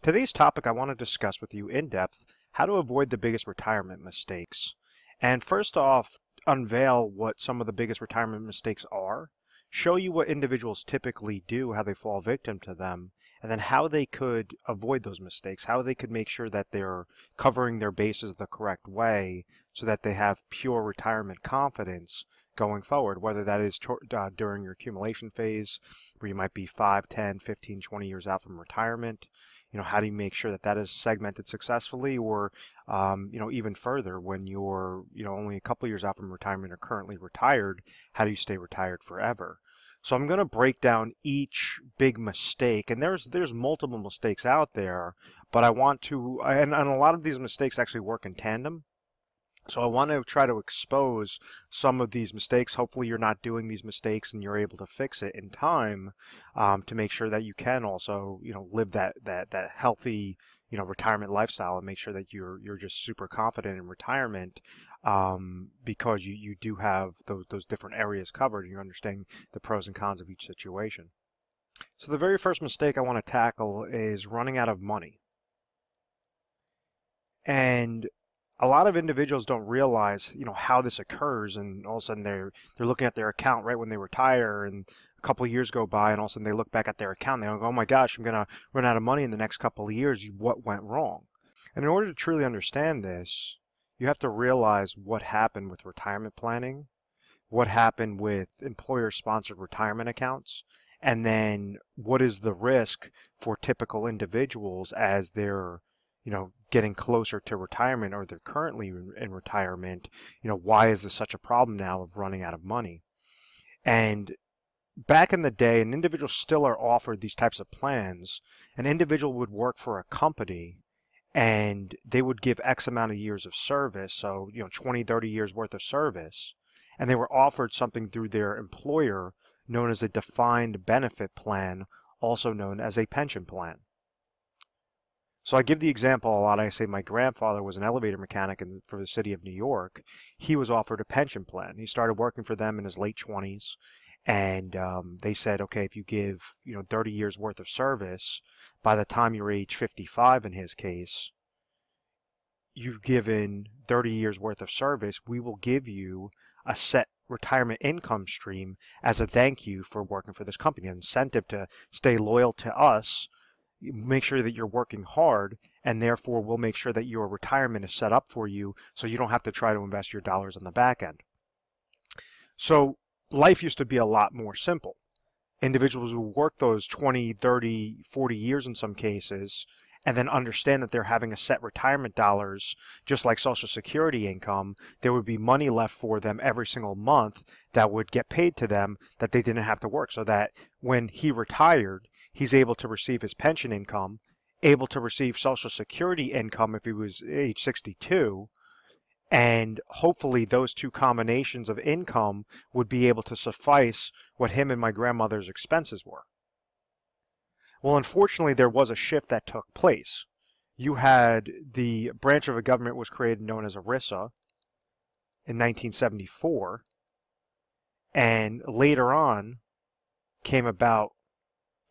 Today's topic I want to discuss with you in depth how to avoid the biggest retirement mistakes. And first off, unveil what some of the biggest retirement mistakes are, show you what individuals typically do, how they fall victim to them, and then how they could avoid those mistakes, how they could make sure that they're covering their bases the correct way so that they have pure retirement confidence going forward, whether that is during your accumulation phase, where you might be 5, 10, 15, 20 years out from retirement. How do you make sure that that is segmented successfully, or, even further, when you're, only a couple years out from retirement or currently retired, how do you stay retired forever? So I'm going to break down each big mistake, and there's multiple mistakes out there, but I want to, and a lot of these mistakes actually work in tandem. So I want to try to expose some of these mistakes. Hopefully you're not doing these mistakes and you're able to fix it in time, to make sure that you can also, live that healthy, retirement lifestyle, and make sure that you're just super confident in retirement, because you do have those different areas covered and you understand the pros and cons of each situation. So the very first mistake I want to tackle is running out of money. And a lot of individuals don't realize, how this occurs, and all of a sudden they're looking at their account right when they retire, and a couple of years go by, and all of a sudden they look back at their account and they go, oh my gosh, I'm gonna run out of money in the next couple of years. What went wrong? And in order to truly understand this, you have to realize what happened with retirement planning, what happened with employer-sponsored retirement accounts, and then what is the risk for typical individuals as they're getting closer to retirement, or they're currently in retirement. Why is this such a problem now of running out of money? And back in the day, and individuals still are offered these types of plans, an individual would work for a company and they would give X amount of years of service, so 20, 30 years worth of service, and they were offered something through their employer known as a defined benefit plan, also known as a pension plan. So I give the example a lot. I say my grandfather was an elevator mechanic for the city of New York. He was offered a pension plan. He started working for them in his late 20s, and they said, okay, if you give 30 years worth of service, by the time you're age 55 in his case, you've given 30 years worth of service, we will give you a set retirement income stream as a thank you for working for this company, an incentive to stay loyal to us. Make sure that you're working hard, and therefore we'll make sure that your retirement is set up for you so you don't have to try to invest your dollars on the back end. So life used to be a lot more simple. Individuals would work those 20, 30, 40 years in some cases, and then understand that they're having a set retirement dollars, just like Social Security income. There would be money left for them every single month that would get paid to them, that they didn't have to work, so that when he retired, he's able to receive his pension income, able to receive Social Security income if he was age 62, and hopefully those two combinations of income would be able to suffice what him and my grandmother's expenses were. Well, unfortunately, there was a shift that took place. You had the branch of a government was created known as ERISA in 1974, and later on came about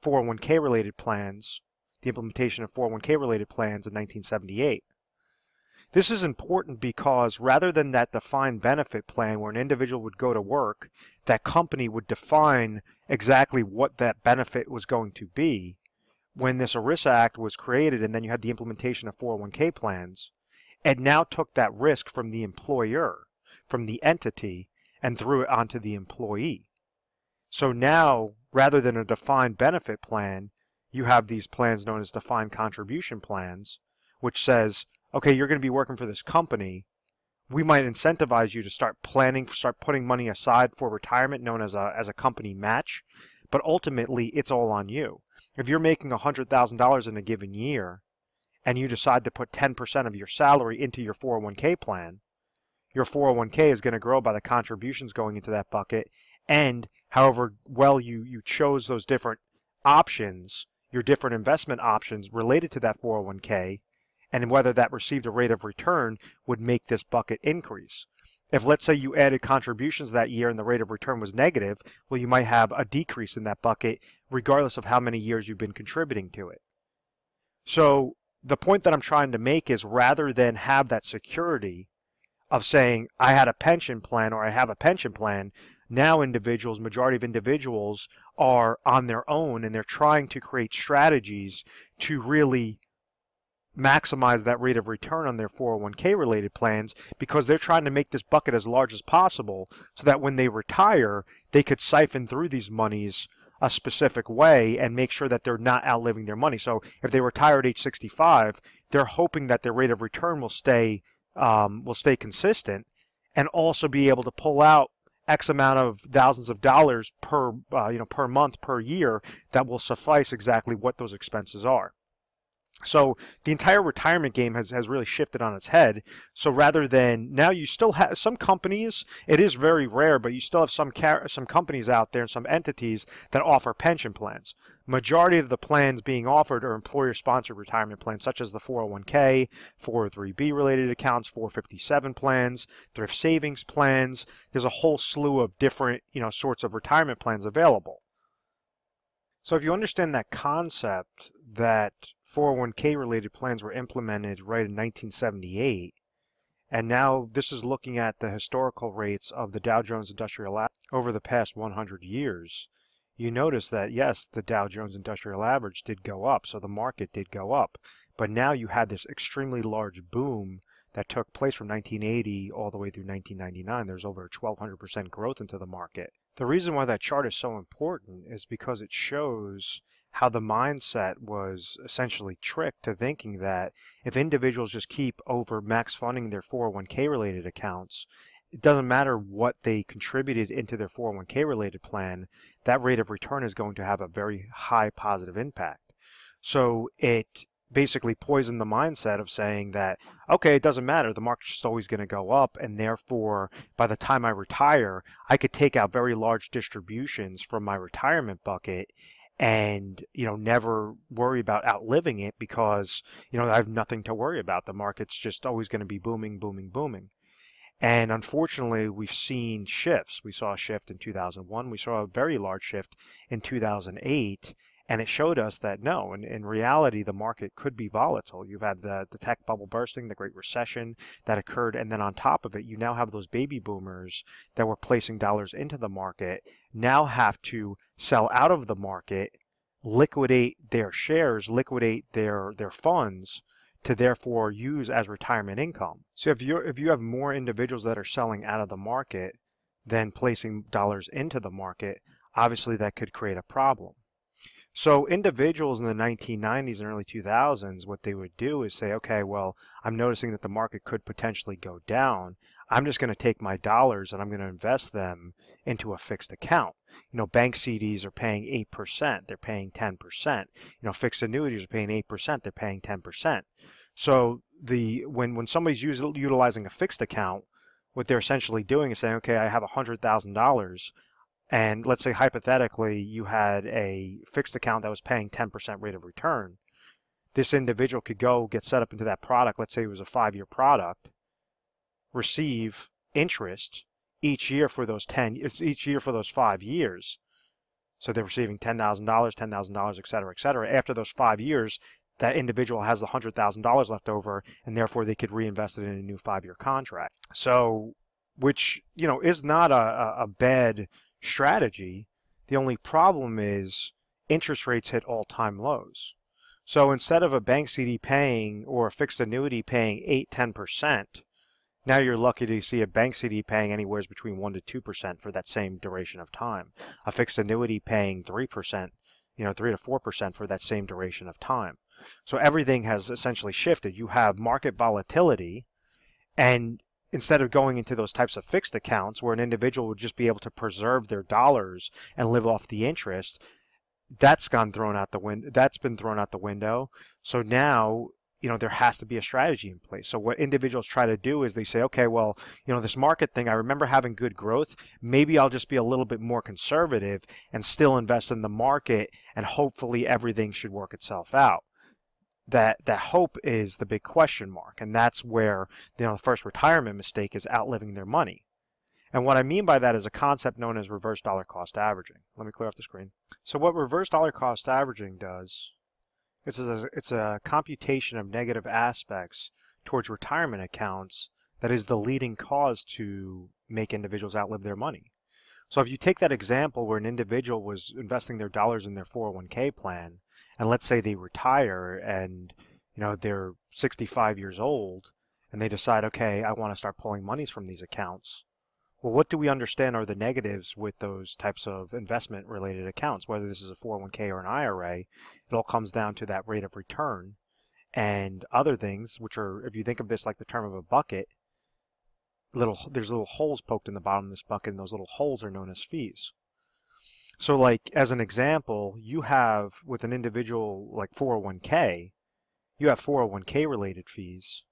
401k related plans, the implementation of 401k related plans in 1978. This is important because rather than that defined benefit plan where an individual would go to work, that company would define exactly what that benefit was going to be. When this ERISA Act was created and then you had the implementation of 401k plans, it now took that risk from the employer, from the entity, and threw it onto the employee. So now, rather than a defined benefit plan, you have these plans known as defined contribution plans, which says, okay, you're going to be working for this company. We might incentivize you to start planning, start putting money aside for retirement, known as a company match, but ultimately it's all on you. If you're making $100,000 in a given year and you decide to put 10% of your salary into your 401k plan, your 401k is going to grow by the contributions going into that bucket, and however well you chose those different options, your different investment options related to that 401k, and whether that received a rate of return would make this bucket increase. If, let's say, you added contributions that year and the rate of return was negative, well, you might have a decrease in that bucket regardless of how many years you've been contributing to it. So the point that I'm trying to make is rather than have that security of saying I had a pension plan or I have a pension plan, now individuals, majority of individuals are on their own and they're trying to create strategies to really maximize that rate of return on their 401k related plans because they're trying to make this bucket as large as possible so that when they retire, they could siphon through these monies a specific way and make sure that they're not outliving their money. So if they retire at age 65, they're hoping that their rate of return will stay consistent and also be able to pull out X amount of thousands of dollars per per month, per year that will suffice exactly what those expenses are. So the entire retirement game has really shifted on its head. So rather than now, you still have some companies. It is very rare, but you still have some companies out there and some entities that offer pension plans. Majority of the plans being offered are employer-sponsored retirement plans, such as the 401k, 403b related accounts, 457 plans, thrift savings plans. There's a whole slew of different sorts of retirement plans available. So if you understand that concept that 401k related plans were implemented right in 1978, and now this is looking at the historical rates of the Dow Jones Industrial Average over the past 100 years, you notice that yes, the Dow Jones Industrial Average did go up, so the market did go up, but now you had this extremely large boom that took place from 1980 all the way through 1999. There's over 1,200% growth into the market. The reason why that chart is so important is because it shows how the mindset was essentially tricked to thinking that if individuals just keep over max funding their 401k related accounts, it doesn't matter what they contributed into their 401k related plan, that rate of return is going to have a very high positive impact. So it basically poisoned the mindset of saying that, okay, it doesn't matter, the market's just always going to go up, and therefore by the time I retire, I could take out very large distributions from my retirement bucket and never worry about outliving it because I have nothing to worry about. The market's just always going to be booming, booming, booming. And unfortunately, we've seen shifts. We saw a shift in 2001. We saw a very large shift in 2008. And it showed us that no, in reality, the market could be volatile. You've had the tech bubble bursting, the Great Recession that occurred, and then on top of it, you now have those baby boomers that were placing dollars into the market now have to sell out of the market, liquidate their shares, liquidate their funds to therefore use as retirement income. So if you have more individuals that are selling out of the market than placing dollars into the market, obviously that could create a problem. So individuals in the 1990s and early 2000s, what they would do is say, okay, well, I'm noticing that the market could potentially go down. I'm just going to take my dollars and I'm going to invest them into a fixed account. Bank CDs are paying 8%. They're paying 10%. Fixed annuities are paying 8%. They're paying 10%. So when somebody's utilizing a fixed account, what they're essentially doing is saying, okay, I have $100,000. And let's say hypothetically you had a fixed account that was paying 10% rate of return. This individual could go get set up into that product. Let's say it was a 5-year product, receive interest each year for those 5 years. So they're receiving $10,000, et cetera, et cetera. After those 5 years, that individual has the $100,000 left over, and therefore they could reinvest it in a new 5-year contract. So, which is not a bad strategy. The only problem is interest rates hit all-time lows. So instead of a bank CD paying or a fixed annuity paying 8-10%, now you're lucky to see a bank CD paying anywhere between 1 to 2% for that same duration of time. A fixed annuity paying 3%, 3 to 4% for that same duration of time. So everything has essentially shifted. You have market volatility, and instead of going into those types of fixed accounts where an individual would just be able to preserve their dollars and live off the interest, that's been thrown out the window. So now, there has to be a strategy in place. So what individuals try to do is they say, okay, well, this market thing, I remember having good growth. Maybe I'll just be a little bit more conservative and still invest in the market, and hopefully everything should work itself out. That hope is the big question mark, and that's where the first retirement mistake is outliving their money. And what I mean by that is a concept known as reverse dollar cost averaging. Let me clear off the screen. So what reverse dollar cost averaging does It's a computation of negative aspects towards retirement accounts that is the leading cause to make individuals outlive their money. So if you take that example where an individual was investing their dollars in their 401k plan, and let's say they retire and they're 65 years old and they decide, okay, I want to start pulling monies from these accounts. Well, what do we understand are the negatives with those types of investment related accounts, whether this is a 401k or an IRA? It all comes down to that rate of return and other things, which are, if you think of this like the term of a bucket, there's little holes poked in the bottom of this bucket, and those little holes are known as fees. So like as an example, you have with an individual like 401k, you have 401k related fees,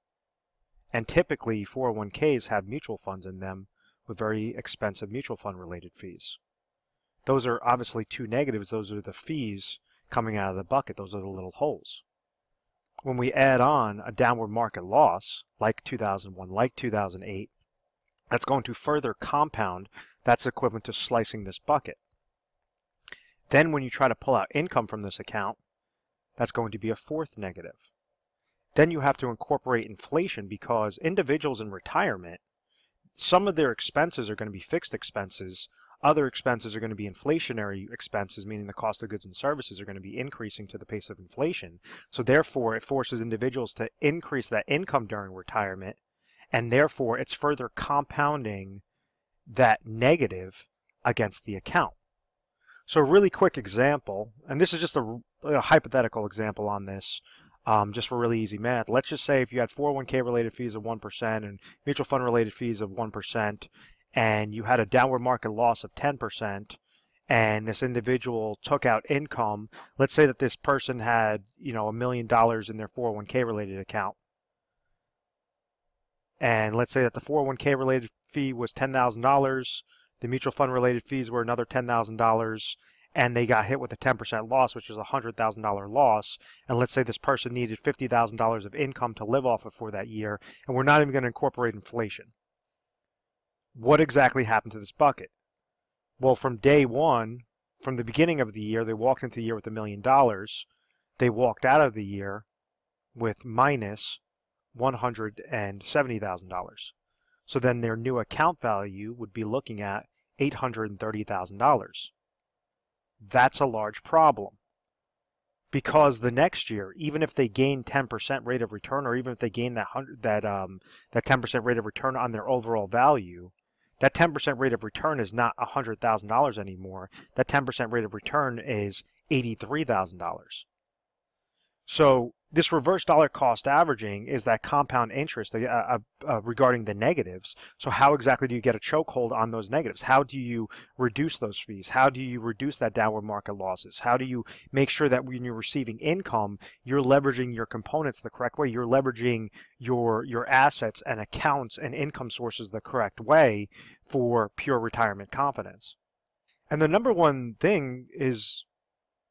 and typically 401ks have mutual funds in them with very expensive mutual fund related fees. Those are obviously two negatives. Those are the fees coming out of the bucket. Those are the little holes. When we add on a downward market loss like 2001, like 2008, that's going to further compound. That's equivalent to slicing this bucket. Then when you try to pull out income from this account, that's going to be a fourth negative. Then you have to incorporate inflation, because individuals in retirement, some of their expenses are going to be fixed expenses. Other expenses are going to be inflationary expenses, meaning the cost of goods and services are going to be increasing to the pace of inflation. So therefore, it forces individuals to increase that income during retirement, and therefore it's further compounding that negative against the account. So a really quick example, and this is just a hypothetical example on this, just for really easy math. Let's just say if you had 401k related fees of 1% and mutual fund related fees of 1%, and you had a downward market loss of 10%, and this individual took out income. Let's say that this person had, $1 million in their 401k related account. And let's say that the 401k related fee was $10,000, the mutual fund related fees were another $10,000, and they got hit with a 10% loss, which is a $100,000 loss. And let's say this person needed $50,000 of income to live off of for that year, and we're not even going to incorporate inflation. What exactly happened to this bucket? Well, from day one, from the beginning of the year, they walked into the year with $1 million. They walked out of the year with minus $170,000. So then their new account value would be looking at $830,000. That's a large problem, because the next year, even if they gain 10% rate of return, or even if they gain that 10% rate of return on their overall value, that 10% rate of return is not $100,000 anymore. That 10% rate of return is $83,000. So this reverse dollar cost averaging is that compound interest regarding the negatives. So how exactly do you get a chokehold on those negatives? How do you reduce those fees? How do you reduce that downward market losses? How do you make sure that when you're receiving income, you're leveraging your components the correct way? You're leveraging your assets and accounts and income sources the correct way for pure retirement confidence. And the number one thing is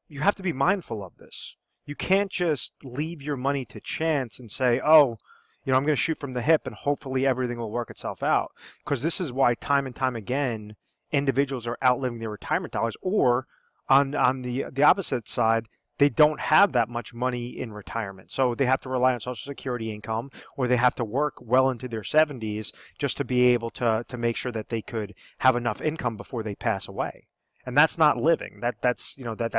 you have to be mindful of this. You can't just leave your money to chance and say, oh, I'm going to shoot from the hip and hopefully everything will work itself out. Because this is why time and time again, individuals are outliving their retirement dollars, or on the opposite side, they don't have that much money in retirement. So they have to rely on Social Security income, or they have to work well into their 70s just to be able to make sure that they could have enough income before they pass away. And that's not living. That's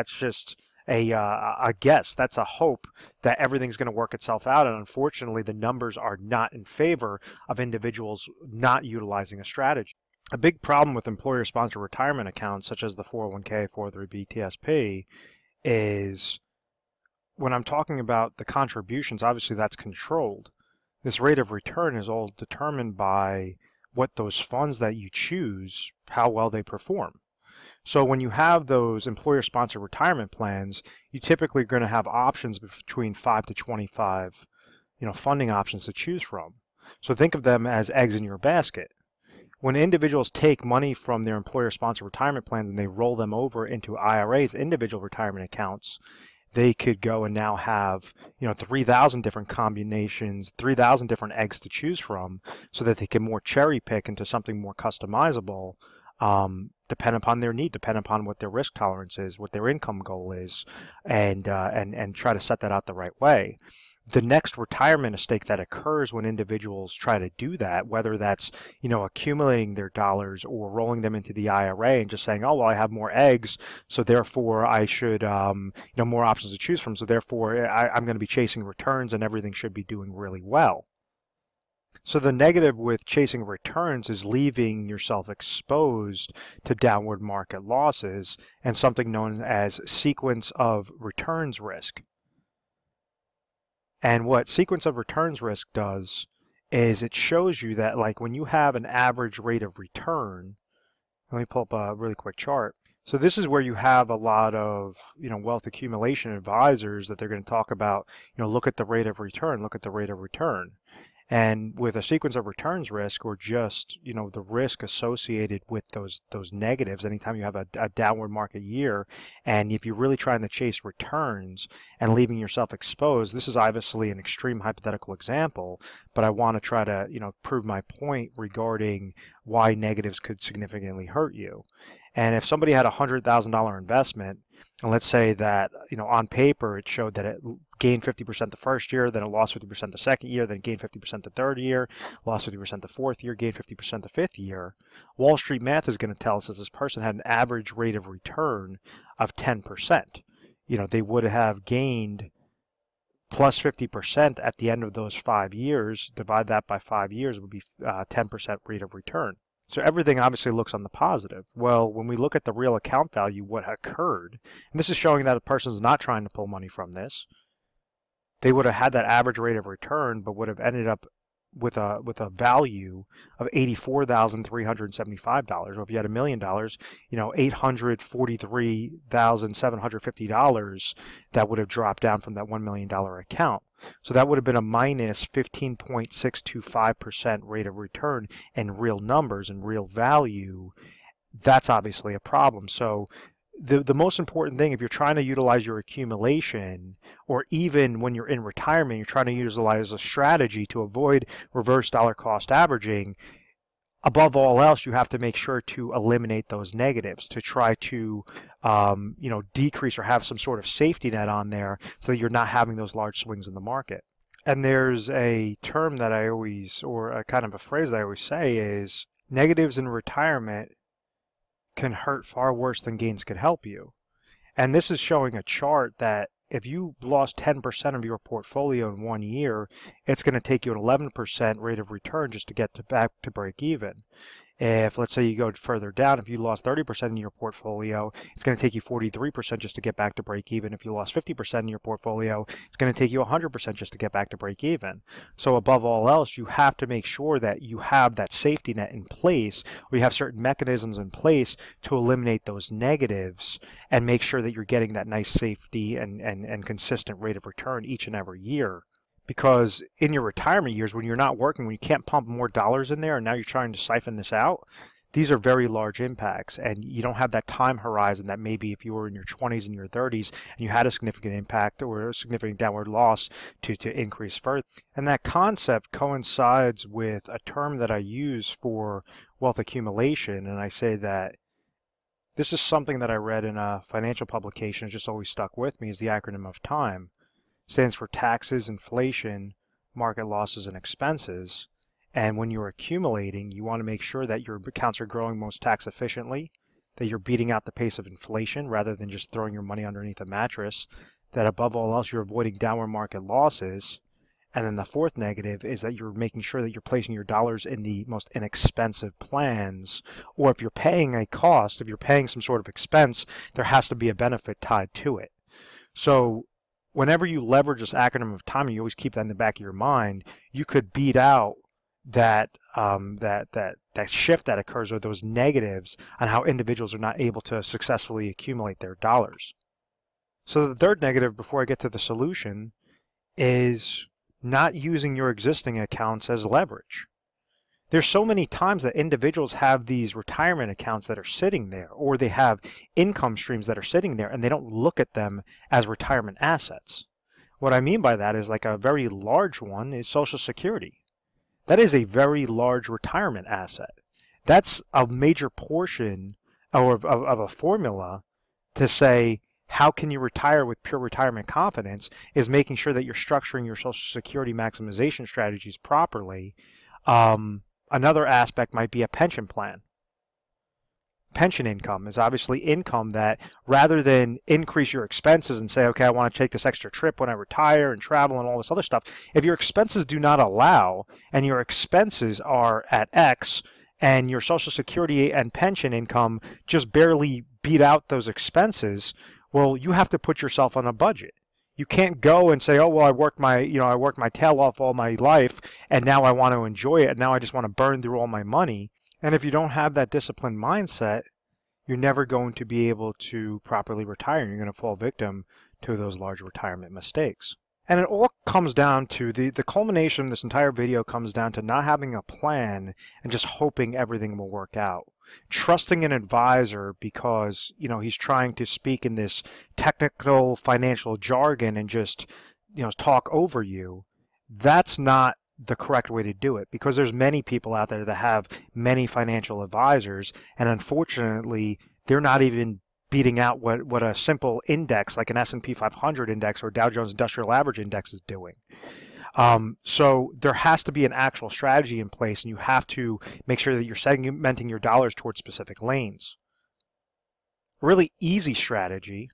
just a guess. That's a hope that everything's going to work itself out, and unfortunately the numbers are not in favor of individuals not utilizing a strategy. A big problem with employer-sponsored retirement accounts such as the 401k, 403b, TSP is when I'm talking about the contributions, obviously that's controlled. This rate of return is all determined by what those funds that you choose, how well they perform. So when you have those employer-sponsored retirement plans, you typically are going to have options between 5 to 25, funding options to choose from. So think of them as eggs in your basket. When individuals take money from their employer-sponsored retirement plans and they roll them over into IRAs, individual retirement accounts, they could go and now have 3,000 different combinations, 3,000 different eggs to choose from, so that they can more cherry pick into something more customizable depend upon their need, depend upon what their risk tolerance is, what their income goal is, and try to set that out the right way. The next retirement mistake that occurs when individuals try to do that, whether that's, accumulating their dollars or rolling them into the IRA and just saying, oh, well, I have more eggs, so therefore I should, more options to choose from, so therefore I'm going to be chasing returns and everything should be doing really well. So the negative with chasing returns is leaving yourself exposed to downward market losses and something known as sequence of returns risk. And what sequence of returns risk does is it shows you that, like, when you have an average rate of return, let me pull up a really quick chart. So this is where you have a lot of, wealth accumulation advisors that they're going to talk about, look at the rate of return, look at the rate of return. And with a sequence of returns risk, or just, the risk associated with those negatives, anytime you have a downward market year, and if you're really trying to chase returns and leaving yourself exposed, this is obviously an extreme hypothetical example, but I want to try to, prove my point regarding why negatives could significantly hurt you. And if somebody had a $100,000 investment, and let's say that, on paper it showed that it gained 50% the first year, then it lost 50% the second year, then it gained 50% the third year, lost 50% the fourth year, gained 50% the fifth year, Wall Street math is going to tell us that this person had an average rate of return of 10%. They would have gained plus 50% at the end of those 5 years. Divide that by 5 years would be 10% rate of return. So everything obviously looks on the positive. Well, when we look at the real account value, what occurred, and this is showing that a person is not trying to pull money from this, they would have had that average rate of return, but would have ended up with a value of $84,375. Or if you had $1 million, $843,750 that would have dropped down from that $1 million account. So that would have been a minus 15.625% rate of return in real numbers and real value. That's obviously a problem. So the most important thing, if you're trying to utilize your accumulation, or even when you're in retirement, you're trying to utilize a strategy to avoid reverse dollar cost averaging, above all else, you have to make sure to eliminate those negatives, to try to decrease or have some sort of safety net on there so that you're not having those large swings in the market. And there's a term that I always, or a kind of a phrase that I always say is, negatives in retirement can hurt far worse than gains could help you. And this is showing a chart that if you lost 10% of your portfolio in 1 year, it's going to take you an 11% rate of return just to get back to break even. If, let's say, you go further down, if you lost 30% in your portfolio, it's going to take you 43% just to get back to break even. If you lost 50% in your portfolio, it's going to take you 100% just to get back to break even. So above all else, you have to make sure that you have that safety net in place, or you have certain mechanisms in place to eliminate those negatives and make sure that you're getting that nice safety and consistent rate of return each and every year. Because in your retirement years, when you're not working, when you can't pump more dollars in there, and now you're trying to siphon this out, these are very large impacts, and you don't have that time horizon that maybe if you were in your 20s and your 30s and you had a significant impact or a significant downward loss to increase further. And that concept coincides with a term that I use for wealth accumulation, and I say that this is something that I read in a financial publication. It just always stuck with me, is the acronym of TIME. Stands for taxes, inflation, market losses, and expenses. And when you're accumulating, you want to make sure that your accounts are growing most tax efficiently, that you're beating out the pace of inflation rather than just throwing your money underneath a mattress, that above all else you're avoiding downward market losses. And then the fourth negative is that you're making sure that you're placing your dollars in the most inexpensive plans, or if you're paying a cost, if you're paying some sort of expense, there has to be a benefit tied to it. So whenever you leverage this acronym of TIME, you always keep that in the back of your mind, you could beat out that shift that occurs, or those negatives on how individuals are not able to successfully accumulate their dollars. So the third negative, before I get to the solution, is not using your existing accounts as leverage. There's so many times that individuals have these retirement accounts that are sitting there, or they have income streams that are sitting there, and they don't look at them as retirement assets. What I mean by that is, like, a very large one is Social Security. That is a very large retirement asset. That's a major portion or of a formula to say, how can you retire with pure retirement confidence, is making sure that you're structuring your Social Security maximization strategies properly. Another aspect might be a pension plan. Pension income is obviously income that, rather than increase your expenses and say, okay, I want to take this extra trip when I retire and travel and all this other stuff, if your expenses do not allow and your expenses are at X and your Social Security and pension income just barely beat out those expenses, well, you have to put yourself on a budget. You can't go and say, oh, well, I worked my tail off all my life and now I want to enjoy it and now I just want to burn through all my money. And if you don't have that disciplined mindset, you're never going to be able to properly retire. You're going to fall victim to those large retirement mistakes. And it all comes down to, the culmination of this entire video comes down to not having a plan and just hoping everything will work out. Trusting an advisor because, he's trying to speak in this technical financial jargon and just, talk over you. That's not the correct way to do it, because there's many people out there that have many financial advisors, and unfortunately they're not even beating out what a simple index like an S&P 500 index or Dow Jones Industrial Average index is doing. So there has to be an actual strategy in place, and you have to make sure that you're segmenting your dollars towards specific lanes. A really easy strategy.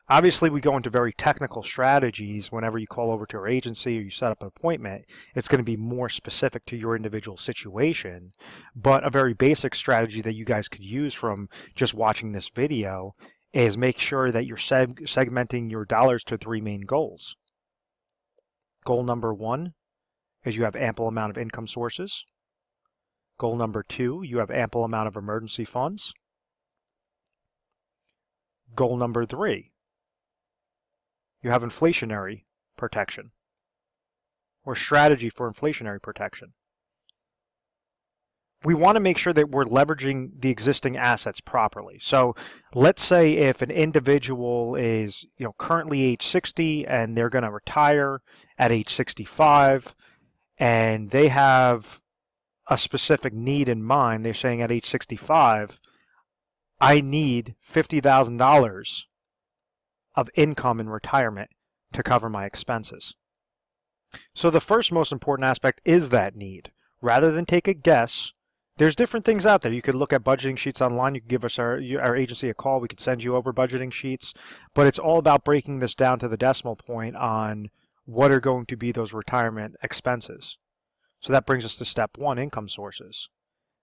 Obviously, we go into very technical strategies whenever you call over to our agency or you set up an appointment. It's going to be more specific to your individual situation. But a very basic strategy that you guys could use from just watching this video is make sure that you're segmenting your dollars to 3 main goals. Goal number 1 is you have ample amount of income sources. Goal number 2, you have ample amount of emergency funds. Goal number 3, you have inflationary protection or strategy for inflationary protection. We want to make sure that we're leveraging the existing assets properly. So let's say if an individual is currently age 60 and they're going to retire at age 65 and they have a specific need in mind. They're saying at age 65, I need $50,000 of income in retirement to cover my expenses. So the first most important aspect is that need. Rather than take a guess, there's different things out there. You could look at budgeting sheets online. You could give us our agency a call. We could send you over budgeting sheets. But it's all about breaking this down to the decimal point on what are going to be those retirement expenses. So that brings us to step 1, income sources.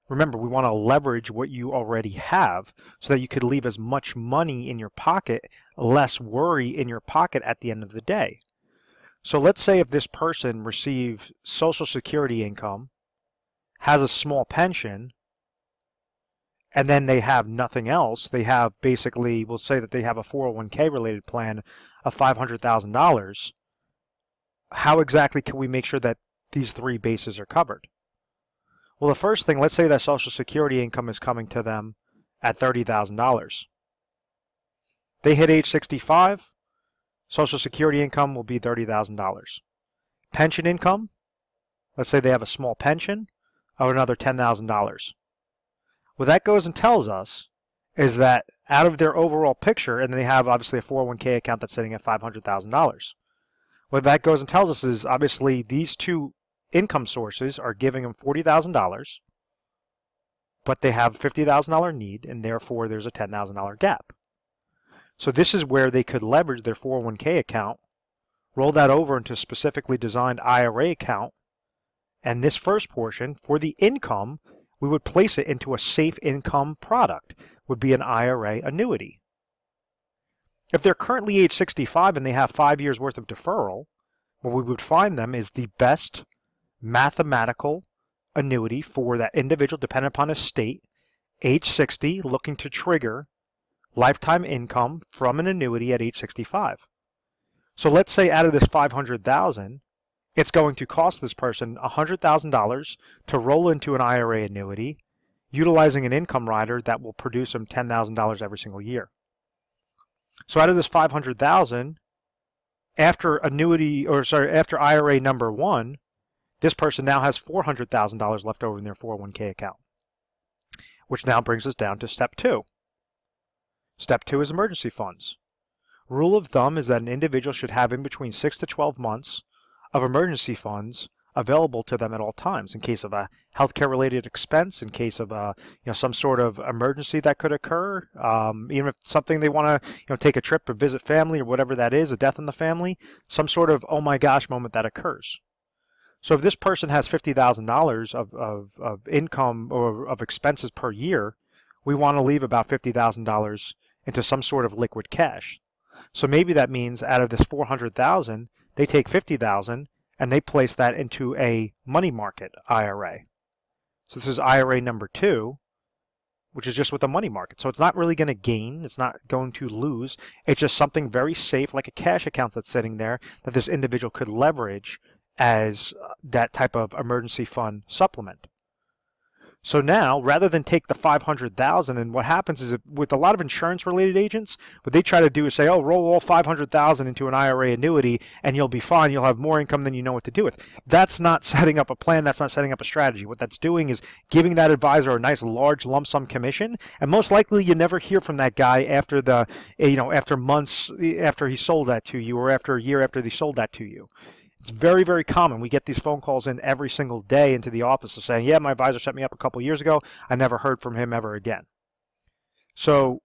Remember, we want to leverage what you already have so that you could leave as much money in your pocket, less worry in your pocket at the end of the day. So let's say if this person receives Social Security income, has a small pension, and then they have nothing else. They have basically, we'll say that they have a 401k related plan of $500,000. How exactly can we make sure that these 3 bases are covered? Well, the first thing, let's say that Social Security income is coming to them at $30,000. They hit age 65, Social Security income will be $30,000. Pension income, let's say they have a small pension of another $10,000. What that goes and tells us is that out of their overall picture, and they have obviously a 401k account that's sitting at $500,000. What that goes and tells us is obviously these 2 income sources are giving them $40,000, but they have a $50,000 need, and therefore there's a $10,000 gap. So this is where they could leverage their 401k account, roll that over into a specifically designed IRA account, and this first portion, for the income, we would place it into a safe income product, would be an IRA annuity. If they're currently age 65 and they have 5 years worth of deferral, what we would find them is the best mathematical annuity for that individual dependent upon a state, age 60, looking to trigger lifetime income from an annuity at age 65. So let's say out of this $500,000, it's going to cost this person $100,000 to roll into an IRA annuity, utilizing an income rider that will produce them $10,000 every single year. So out of this $500,000, after after IRA number 1, this person now has $400,000 left over in their 401k account, which now brings us down to step 2. Step 2 is emergency funds. Rule of thumb is that an individual should have in between 6 to 12 months of emergency funds available to them at all times in case of a healthcare related expense, in case of a some sort of emergency that could occur, even if something they want to take a trip or visit family or whatever that is, a death in the family, some sort of oh my gosh moment that occurs. So if this person has $50,000 of income or of expenses per year, we want to leave about $50,000 into some sort of liquid cash. So maybe that means out of this $400,000, they take $50,000 and they place that into a money market IRA. So this is IRA number 2, which is just with a money market. So it's not really going to gain, it's not going to lose. It's just something very safe, like a cash account that's sitting there that this individual could leverage as that type of emergency fund supplement. So now, rather than take the $500,000, and what happens is with a lot of insurance-related agents, what they try to do is say, oh, roll all $500,000 into an IRA annuity, and you'll be fine. You'll have more income than you know what to do with. That's not setting up a plan. That's not setting up a strategy. What that's doing is giving that advisor a nice large lump sum commission, and most likely you never hear from that guy after after months after he sold that to you, or after a year after they sold that to you. It's very, very common. We get these phone calls in every single day into the office of saying, yeah, my advisor set me up a couple of years ago. I never heard from him ever again. So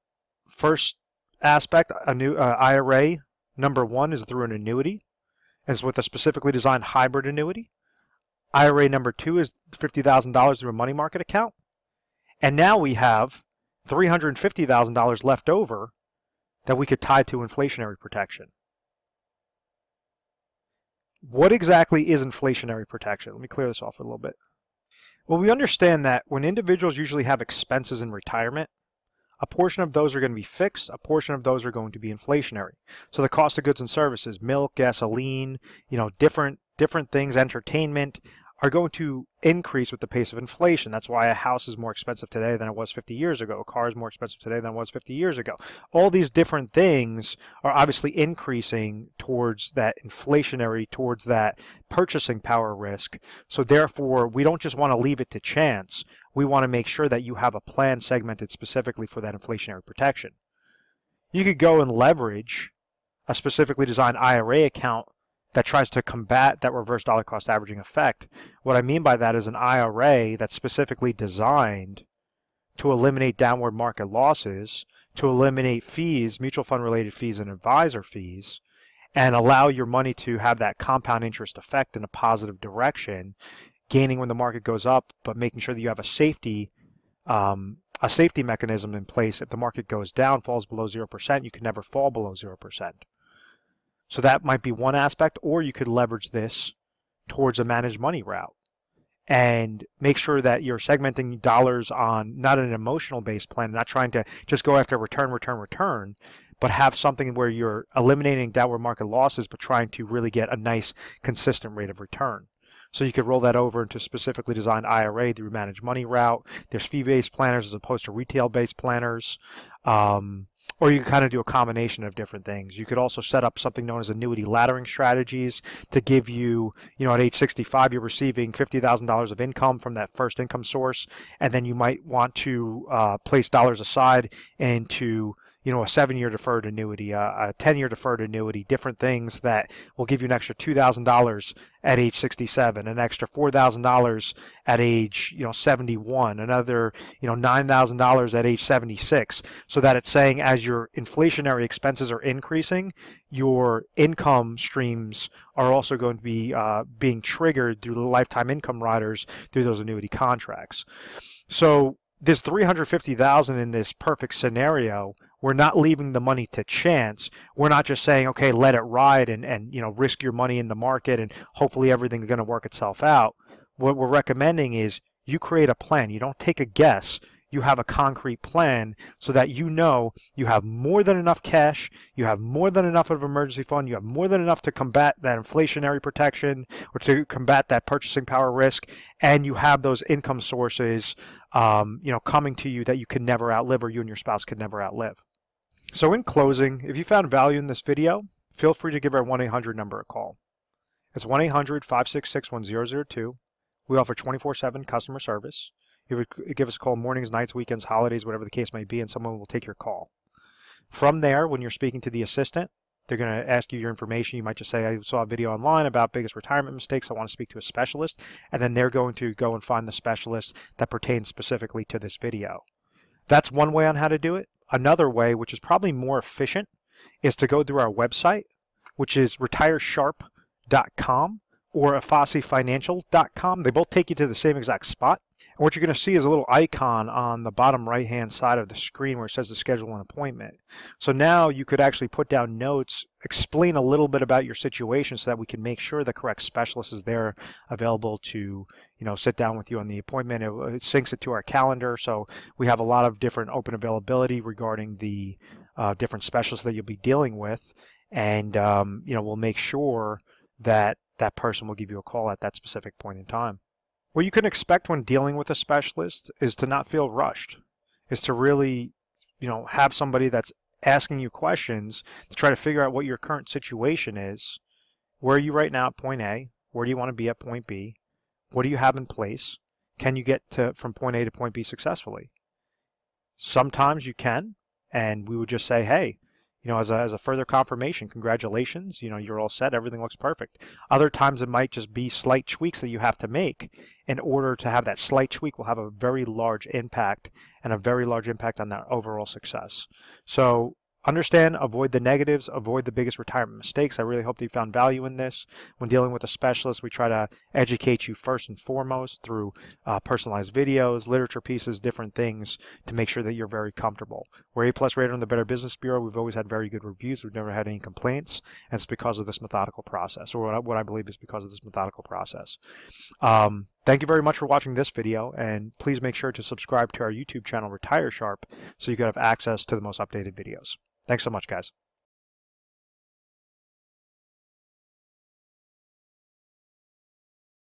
first aspect, a new IRA, number 1 is through an annuity. And it's with a specifically designed hybrid annuity. IRA number 2 is $50,000 through a money market account. And now we have $350,000 left over that we could tie to inflationary protection. What exactly is inflationary protection? Let me clear this off a little bit. Well, we understand that when individuals usually have expenses in retirement, a portion of those are going to be fixed, a portion of those are going to be inflationary. So the cost of goods and services, milk, gasoline, different things, entertainment, are going to increase with the pace of inflation. That's why a house is more expensive today than it was 50 years ago. A car is more expensive today than it was 50 years ago. All these different things are obviously increasing towards that inflationary, towards that purchasing power risk. So therefore, we don't just want to leave it to chance. We want to make sure that you have a plan segmented specifically for that inflationary protection. You could go and leverage a specifically designed IRA account that tries to combat that reverse dollar cost averaging effect. What I mean by that is an IRA that's specifically designed to eliminate downward market losses, to eliminate fees, mutual fund related fees and advisor fees, and allow your money to have that compound interest effect in a positive direction, gaining when the market goes up, but making sure that you have a safety mechanism in place. If the market goes down, falls below 0%, you can never fall below 0%. So that might be one aspect, or you could leverage this towards a managed money route and make sure that you're segmenting dollars on not an emotional based plan, not trying to just go after return, but have something where you're eliminating downward market losses, but trying to really get a nice consistent rate of return. So you could roll that over into specifically designed IRA through managed money route. There's fee-based planners as opposed to retail-based planners. Or you can kind of do a combination of different things. You could also set up something known as annuity laddering strategies to give you, at age 65, you're receiving $50,000 of income from that first income source, and then you might want to place dollars aside into a 7-year deferred annuity, a 10-year deferred annuity, different things that will give you an extra $2,000 at age 67, an extra $4,000 at age 71, another $9,000 at age 76, so that it's saying as your inflationary expenses are increasing, your income streams are also going to be being triggered through the lifetime income riders through those annuity contracts. So this $350,000 in this perfect scenario, we're not leaving the money to chance. We're not just saying, okay, let it ride and risk your money in the market and hopefully everything's going to work itself out. What we're recommending is you create a plan. You don't take a guess. You have a concrete plan so that you have more than enough cash, you have more than enough of an emergency fund, you have more than enough to combat that inflationary protection or to combat that purchasing power risk, and you have those income sources coming to you that you can never outlive, or you and your spouse could never outlive. So in closing, if you found value in this video, feel free to give our 1-800 number a call. It's 1-800-566-1002. We offer 24/7 customer service. You would give us a call mornings, nights, weekends, holidays, whatever the case may be, and someone will take your call. From there, when you're speaking to the assistant, they're going to ask you your information. You might just say, I saw a video online about biggest retirement mistakes. I want to speak to a specialist. And then they're going to go and find the specialist that pertains specifically to this video. That's one way on how to do it. Another way, which is probably more efficient, is to go through our website, which is retiresharp.com or afasifinancial.com. They both take you to the same exact spot. And what you're going to see is a little icon on the bottom right-hand side of the screen where it says to schedule an appointment. So now you could actually put down notes, explain a little bit about your situation so that we can make sure the correct specialist is there available to, sit down with you on the appointment. It syncs it to our calendar. So we have a lot of different open availability regarding the different specialists that you'll be dealing with. And, we'll make sure that that person will give you a call at that specific point in time. What you can expect when dealing with a specialist is to not feel rushed, is to really, have somebody that's asking you questions to try to figure out what your current situation is. Where are you right now at point A? Where do you want to be at point B? What do you have in place? Can you get from point A to point B successfully? Sometimes you can, and we would just say, hey, as a further confirmation, congratulations, you're all set, everything looks perfect. Other times it might just be slight tweaks that you have to make in order to have that slight tweak will have a very large impact and a very large impact on that overall success. So understand, avoid the negatives, avoid the biggest retirement mistakes. I really hope that you found value in this. When dealing with a specialist, we try to educate you first and foremost through personalized videos, literature pieces, different things to make sure that you're very comfortable. We're A+ rated on the Better Business Bureau. We've always had very good reviews. We've never had any complaints, and it's because of this methodical process, or what I believe is because of this methodical process. Thank you very much for watching this video, and please make sure to subscribe to our YouTube channel, Retire Sharp, so you can have access to the most updated videos. Thanks so much, guys.